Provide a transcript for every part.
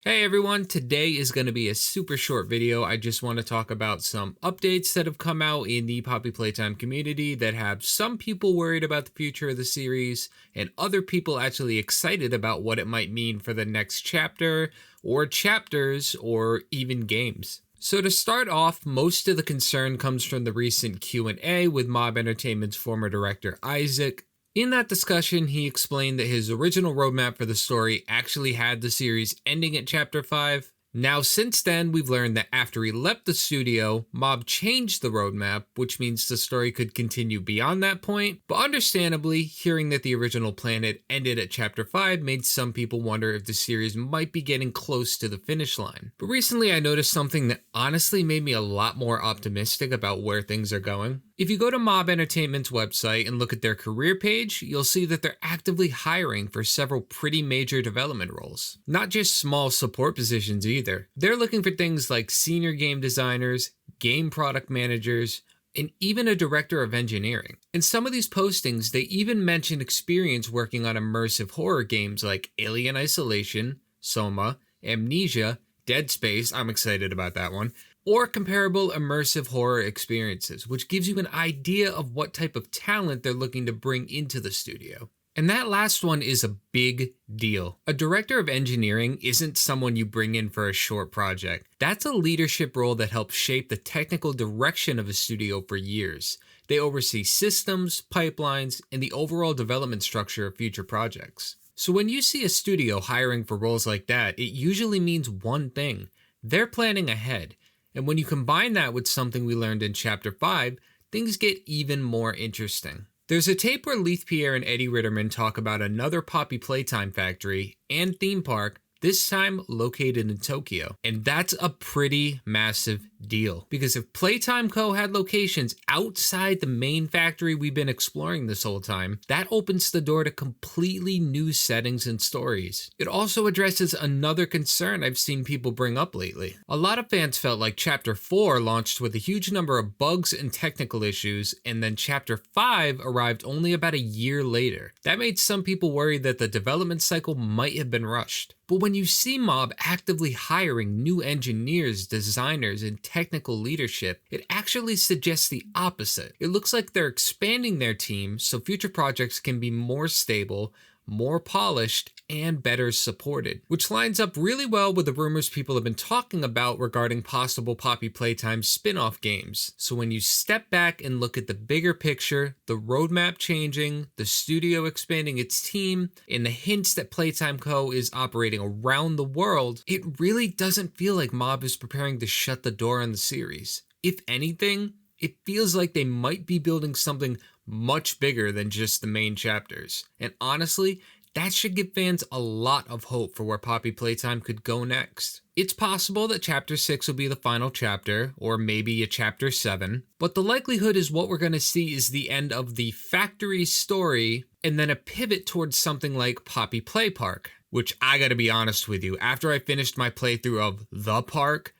Hey everyone, today is going to be a super short video. I just want to talk about some updates that have come out in the Poppy Playtime community that have some people worried about the future of the series and other people actually excited about what it might mean for the next chapter or chapters or even games. So to start off, most of the concern comes from the recent Q&A with Mob Entertainment's former director Isac. In that discussion, he explained that his original roadmap for the story actually had the series ending at Chapter 5. Now, since then, we've learned that after he left the studio, Mob changed the roadmap, which means the story could continue beyond that point. But understandably, hearing that the original plan had ended at Chapter 5 made some people wonder if the series might be getting close to the finish line. But recently, I noticed something that honestly made me a lot more optimistic about where things are going. If you go to Mob Entertainment's website and look at their career page, you'll see that they're actively hiring for several pretty major development roles. Not just small support positions either. They're looking for things like senior game designers, game product managers, and even a director of engineering. In some of these postings, they even mention experience working on immersive horror games like Alien Isolation, SOMA, Amnesia, Dead Space, I'm excited about that one, or comparable immersive horror experiences, which gives you an idea of what type of talent they're looking to bring into the studio. And that last one is a big deal. A director of engineering isn't someone you bring in for a short project. That's a leadership role that helps shape the technical direction of a studio for years. They oversee systems, pipelines, and the overall development structure of future projects. So when you see a studio hiring for roles like that, it usually means one thing. They're planning ahead. And when you combine that with something we learned in Chapter 5, things get even more interesting. There's a tape where Leith, Pierre, and Eddie Ritterman talk about another Poppy Playtime factory and theme park, this time located in Tokyo. And that's a pretty massive deal, because if Playtime Co. had locations outside the main factory we've been exploring this whole time, that opens the door to completely new settings and stories. It also addresses another concern I've seen people bring up lately. A lot of fans felt like Chapter 4 launched with a huge number of bugs and technical issues, and then Chapter 5 arrived only about a year later. That made some people worry that the development cycle might have been rushed. But when you see Mob actively hiring new engineers, designers, and technical leadership, it actually suggests the opposite. It looks like they're expanding their team so future projects can be more stable, more polished, and better supported, which lines up really well with the rumors people have been talking about regarding possible Poppy Playtime spin-off games. So when you step back and look at the bigger picture, the roadmap changing, the studio expanding its team, and the hints that Playtime Co. is operating around the world, it really doesn't feel like Mob is preparing to shut the door on the series. If anything, it feels like they might be building something much bigger than just the main chapters. And honestly, that should give fans a lot of hope for where Poppy Playtime could go next. It's possible that Chapter 6 will be the final chapter, or maybe a Chapter 7, but the likelihood is what we're going to see is the end of the factory story, and then a pivot towards something like Poppy Play Park, which I gotta be honest with you, after I finished my playthrough of The Park,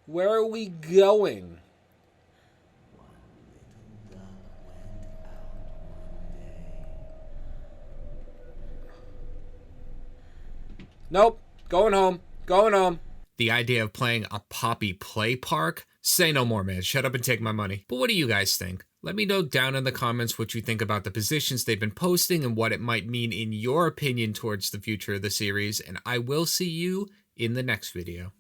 where are we going? Nope, going home, going home. The idea of playing a Poppy Play Park? Say no more, man. Shut up and take my money. But what do you guys think? Let me know down in the comments what you think about the positions they've been posting and what it might mean in your opinion towards the future of the series, and I will see you in the next video.